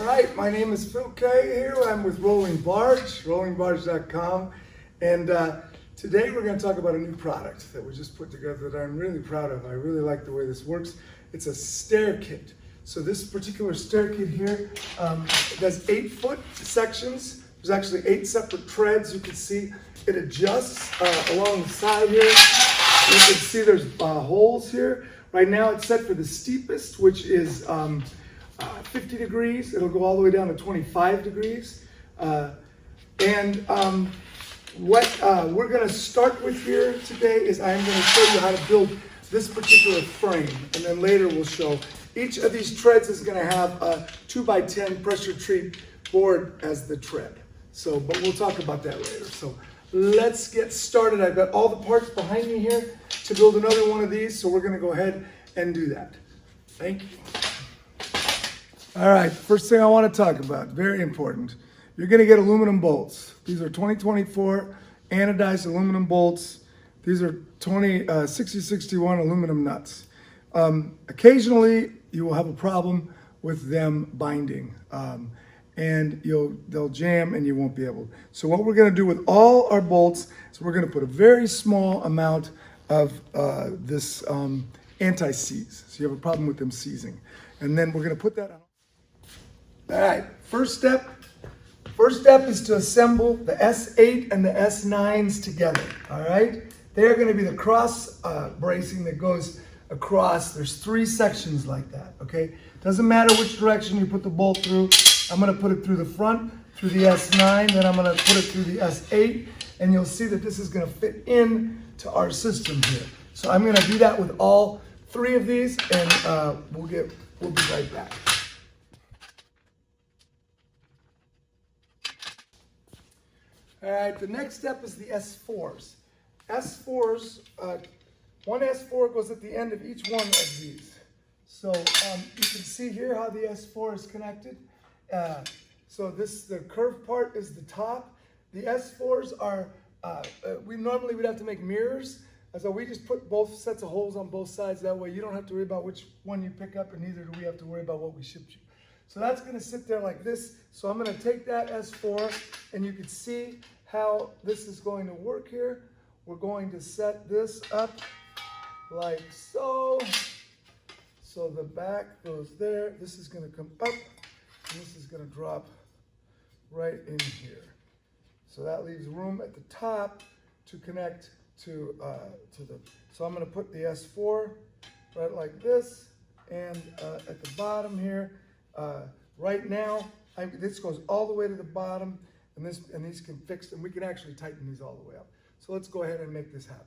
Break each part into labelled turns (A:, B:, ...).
A: All right, my name is Phil Kay here. I'm with Rolling Barge, rollingbarge.com. And today we're going to talk about a new product that we just put together that I'm really proud of. I really like the way this works. It's a stair kit. So this particular stair kit here, it has 8-foot sections. There's actually 8 separate treads. You can see it adjusts along the side here. You can see there's holes here. Right now it's set for the steepest, which is 50 degrees. It'll go all the way down to 25 degrees. What we're going to start with here today is I'm going to show you how to build this particular frame, and then later we'll show each of these treads is going to have a 2x10 pressure treat board as the tread. So, but we'll talk about that later. So let's get started. I've got all the parts behind me here to build another one of these, so we're going to go ahead and do that. Thank you. All right, first thing I want to talk about, very important. You're going to get aluminum bolts. These are 2024 anodized aluminum bolts. These are 6061 aluminum nuts. Occasionally, you will have a problem with them binding, and they'll jam and you won't be able. So what we're going to do with all our bolts is we're going to put a very small amount of this anti-seize. So you have a problem with them seizing. And then we're going to put that on. All right, first step is to assemble the S8 and the S9s together, all right? They're going to be the cross bracing that goes across. There's 3 sections like that, okay? Doesn't matter which direction you put the bolt through. I'm going to put it through the front, through the S9, then I'm going to put it through the S8, and you'll see that this is going to fit in to our system here. So I'm going to do that with all 3 of these, and we'll be right back. All right, the next step is the S4s. S4s, one S4 goes at the end of each one of these. So you can see here how the S4 is connected. So the curved part is the top. The S4s are, we normally would have to make mirrors. So we just put both sets of holes on both sides. That way you don't have to worry about which one you pick up, and neither do we have to worry about what we shipped you. So that's going to sit there like this. So I'm going to take that S4, and you can see how this is going to work here. We're going to set this up like so. So the back goes there. This is going to come up, and this is going to drop right in here. So that leaves room at the top to connect to the. So I'm going to put the S4 right like this, and at the bottom here. Right now, this goes all the way to the bottom, and these can fix, and we can actually tighten these all the way up. So let's go ahead and make this happen.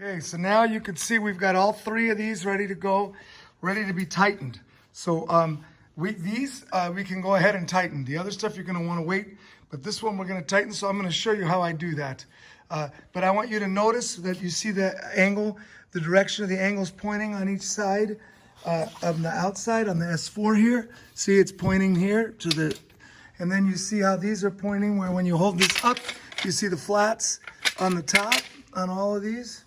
A: Okay, so now you can see we've got all 3 of these ready to go, ready to be tightened. So we can go ahead and tighten. The other stuff you're going to want to wait, but this one we're going to tighten, so I'm going to show you how I do that. But I want you to notice that you see the angle, the direction of the angles pointing on each side of the outside on the S4 here. See, it's pointing here to the, and then you see how these are pointing, where when you hold this up, you see the flats on the top on all of these.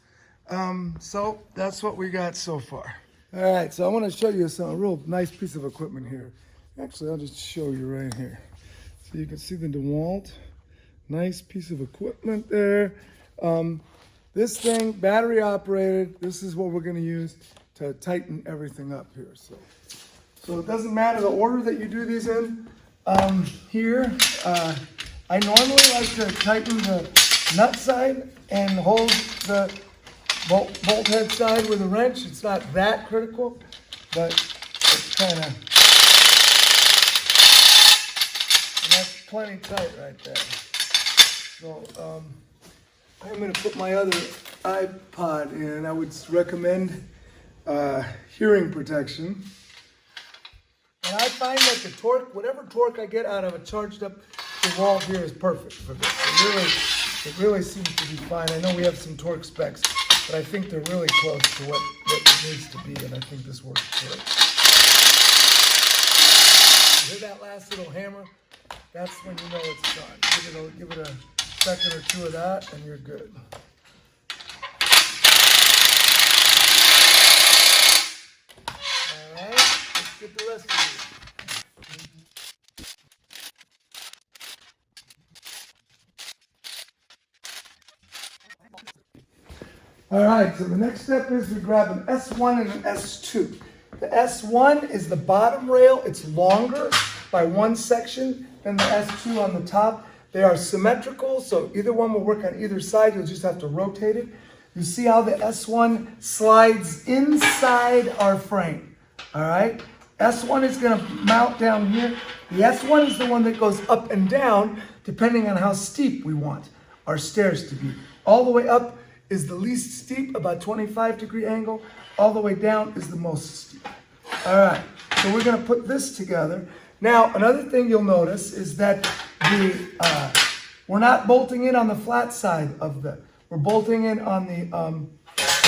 A: So that's what we got so far. All right, so I want to show you a real nice piece of equipment here. Actually, I'll just show you right here. So you can see the DeWalt, nice piece of equipment there. This thing, battery operated, this is what we're going to use to tighten everything up here. So it doesn't matter the order that you do these in. Here, I normally like to tighten the nut side and hold the bolt head side with a wrench. It's not that critical, but it's kind of, and that's plenty tight right there. So I'm going to put my other iPod in. I would recommend hearing protection. And I find that the torque, whatever torque I get out of a charged up DeWalt here is perfect for this. It really seems to be fine. I know we have some torque specs, but I think they're really close to what what it needs to be, and I think this works great. You hear that last little hammer? That's when you know it's done. Give it a second or two of that, and you're good. All right, let's get the rest of it. All right, so the next step is we grab an S1 and an S2. The S1 is the bottom rail. It's longer by one section than the S2 on the top. They are symmetrical, so either one will work on either side. You'll just have to rotate it. You see how the S1 slides inside our frame, all right? S1 is going to mount down here. The S1 is the one that goes up and down depending on how steep we want our stairs to be. All the way up is the least steep, about 25-degree angle. All the way down is the most steep. All right, so we're going to put this together. Now, another thing you'll notice is that we're not bolting in on the flat side of we're bolting in on the,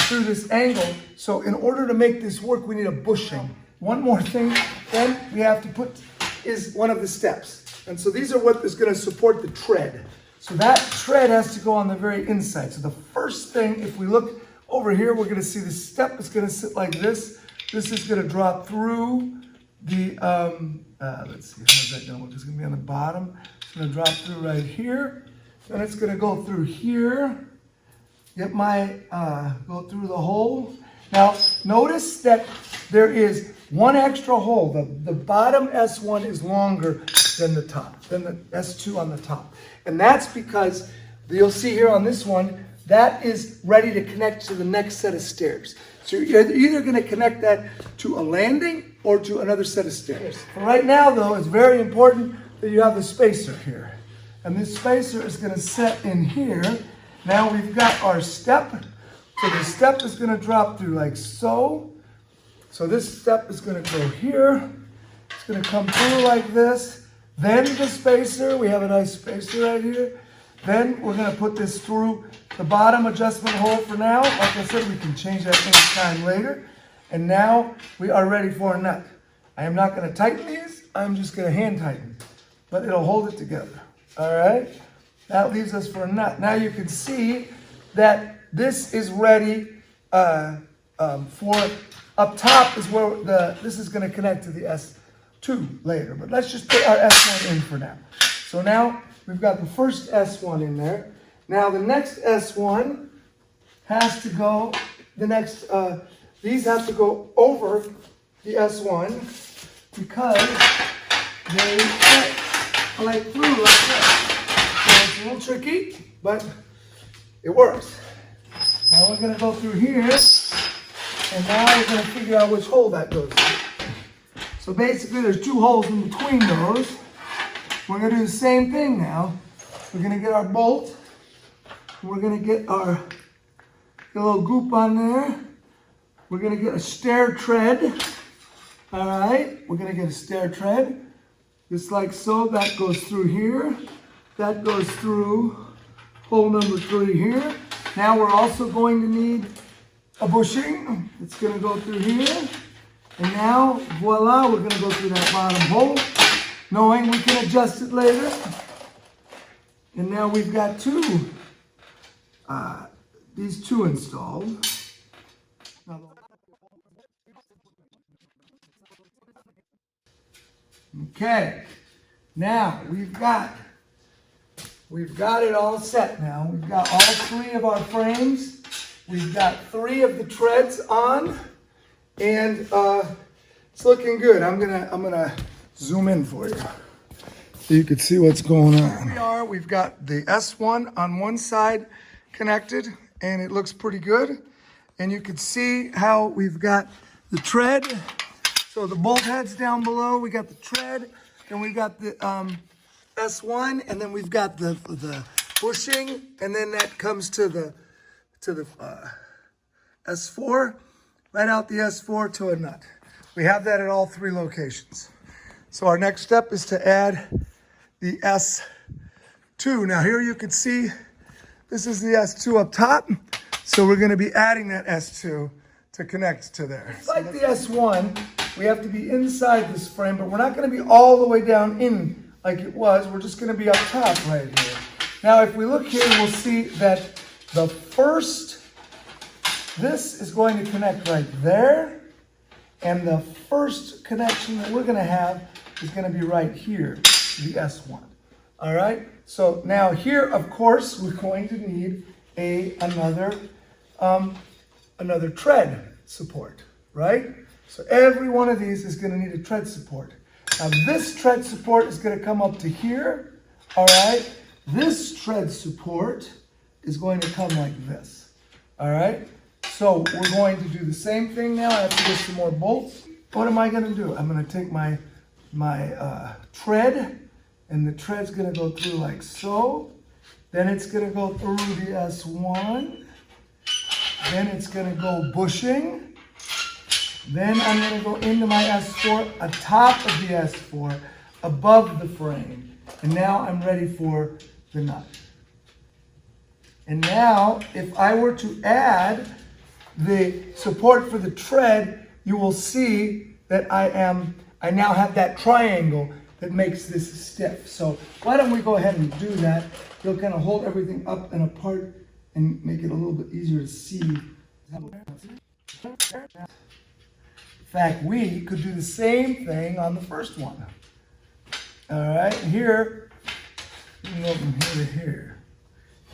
A: through this angle. So in order to make this work, we need a bushing. One more thing then we have to put is one of the steps. And so these are what is going to support the tread. So that tread has to go on the very inside. So the first thing, if we look over here, we're going to see the step is going to sit like this. This is going to drop through the, let's see, how's that going to look? It's going to be on the bottom. It's going to drop through right here. Then it's going to go through here. Go through the hole. Now, notice that there is one extra hole. The bottom S1 is longer than the top, than the S2 on the top. And that's because you'll see here on this one, that is ready to connect to the next set of stairs. So you're either going to connect that to a landing or to another set of stairs. For right now, though, it's very important that you have the spacer here. And this spacer is going to set in here. Now we've got our step. So the step is going to drop through like so. So this step is going to go here. It's going to come through like this. Then the spacer, we have a nice spacer right here. Then we're going to put this through the bottom adjustment hole for now. Like I said, we can change that anytime later. And now we are ready for a nut. I am not going to tighten these. I'm just going to hand tighten. But it'll hold it together. All right? That leaves us for a nut. Now you can see that this is ready for up top is where this is going to connect to the S2 later. But let's just put our S1 in for now. So now we've got the first S1 in there. Now the next S1 has to go, these have to go over the S1 because they fit like through like that. So it's a little tricky, but it works. Now we're going to go through here, and now we're going to figure out which hole that goes through. So basically there's two holes in between those. We're going to do the same thing now. We're going to get our bolt. We're going to get a little goop on there. We're going to get a stair tread. All right, we're going to get a stair tread. Just like so, that goes through here. That goes through hole number 3 here. Now we're also going to need a bushing. It's going to go through here. And now, voila, we're going to go through that bottom hole, knowing we can adjust it later. And now we've got these two installed. Okay, now we've got it all set now. We've got all 3 of our frames. We've got 3 of the treads on, and it's looking good. I'm gonna zoom in for you so you can see what's going on. We've got the S1 on one side connected, and it looks pretty good. And you can see how we've got the tread. So the bolt head's down below. We got the tread, and we got the S1, and then we've got the bushing, and then that comes to the S4, right out the S4 to a nut. We have that at all 3 locations. So our next step is to add the S2. Now here you can see this is the S2 up top. So we're going to be adding that S2 to connect to there. Like the S1, we have to be inside this frame, but we're not going to be all the way down in like it was. We're just going to be up top right here. Now, if we look here, we'll see that the first, this is going to connect right there. And the first connection that we're going to have is going to be right here, the S1. All right? So now here, of course, we're going to need another tread support, right? So every one of these is going to need a tread support. Now this tread support is going to come up to here, all right? This tread support is going to come like this, all right? So we're going to do the same thing now. I have to get some more bolts. What am I going to do? I'm going to take my tread, and the tread's going to go through like so. Then it's going to go through the S1. Then it's going to go bushing. Then I'm going to go into my S4, atop of the S4, above the frame. And now I'm ready for the nut. And now, if I were to add the support for the tread, you will see that I now have that triangle that makes this stiff. So why don't we go ahead and do that? You'll kind of hold everything up and apart and make it a little bit easier to see. In fact, we could do the same thing on the first one. All right, here, you can go from here to here.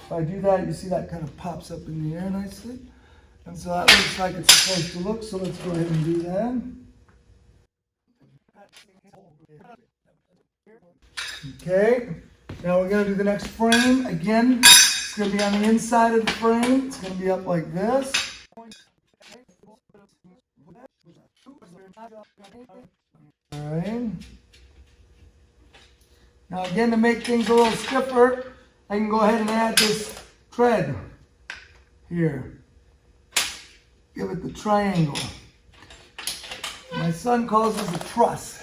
A: If I do that, you see that kind of pops up in the air nicely. And so that looks like it's supposed to look, so let's go ahead and do that. Okay, now we're going to do the next frame. Again, it's going to be on the inside of the frame. It's going to be up like this. All right. Now again, to make things a little stiffer, I can go ahead and add this tread here. Give it the triangle. My son calls this a truss.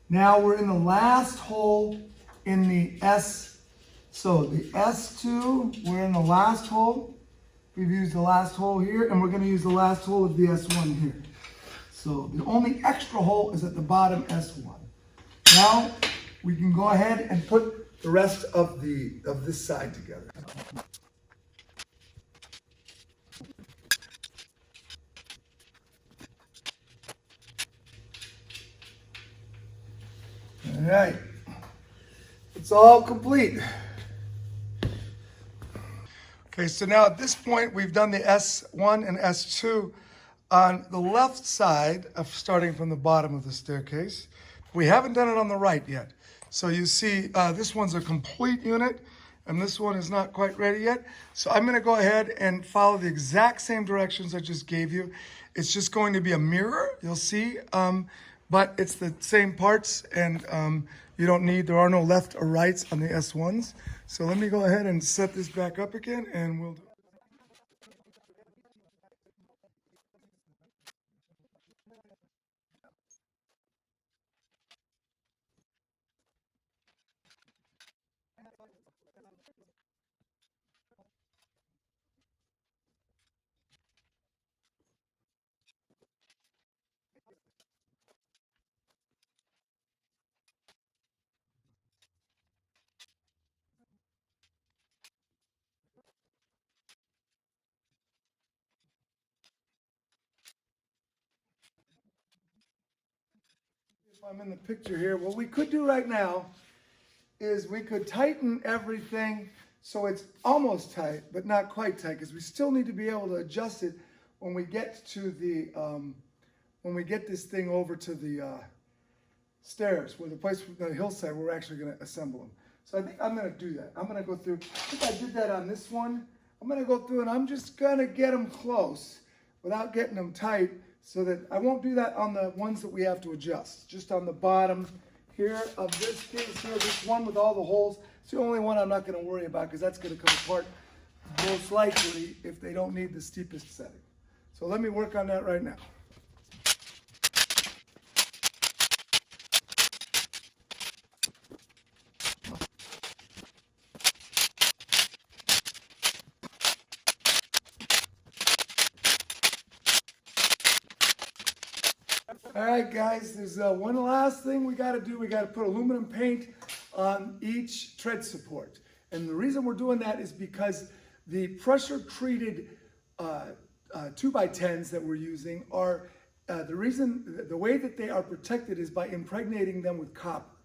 A: Now we're in the last hole in the S. So the S2, we're in the last hole. We've used the last hole here, and we're going to use the last hole of the S1 here. So the only extra hole is at the bottom S1. Now we can go ahead and put the rest of this side together. All right, it's all complete. Okay, so now at this point, we've done the S1 and S2 on the left side, of starting from the bottom of the staircase. We haven't done it on the right yet. So you see, this one's a complete unit, and this one is not quite ready yet. So I'm gonna go ahead and follow the exact same directions I just gave you. It's just going to be a mirror, you'll see, but it's the same parts, and there are no left or rights on the S1s. So let me go ahead and set this back up again, and we'll do. If I'm in the picture here, what we could do right now is we could tighten everything so it's almost tight, but not quite tight, because we still need to be able to adjust it when we get to the, when we get this thing over to the stairs, where the place, the hillside, where we're actually going to assemble them. So I think I'm going to do that. I'm going to go through, I think I did that on this one. I'm going to go through and I'm just going to get them close without getting them tight, so that I won't do that on the ones that we have to adjust. Just on the bottom here of this case here, this one with all the holes, it's the only one I'm not going to worry about, because that's going to come apart most likely if they don't need the steepest setting. So let me work on that right now. All right, guys, there's one last thing we got to do. We got to put aluminum paint on each tread support. And the reason we're doing that is because the pressure treated 2x10s that we're using are, the way that they are protected is by impregnating them with copper.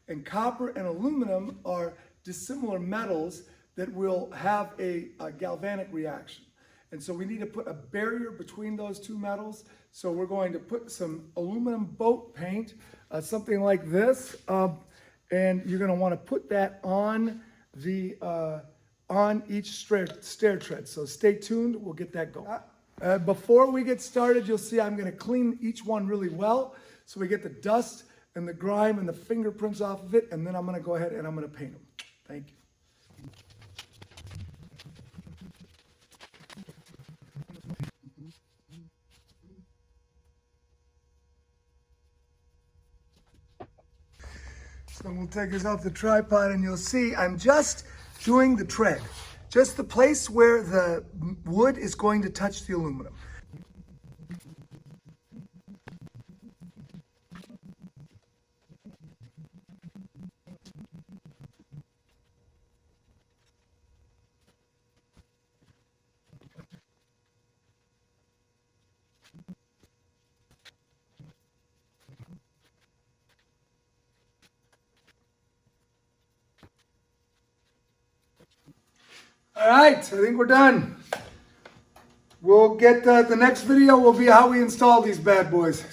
A: And copper and aluminum are dissimilar metals that will have a galvanic reaction. And so we need to put a barrier between those two metals. So we're going to put some aluminum boat paint, something like this, and you're going to want to put that on the on each stair tread. So stay tuned. We'll get that going. Before we get started, you'll see I'm going to clean each one really well, so we get the dust and the grime and the fingerprints off of it, and then I'm going to go ahead and I'm going to paint them. Thank you. So we'll take this off the tripod and you'll see I'm just doing the tread, just the place where the wood is going to touch the aluminum. All right, I think we're done. We'll get the next video will be how we install these bad boys.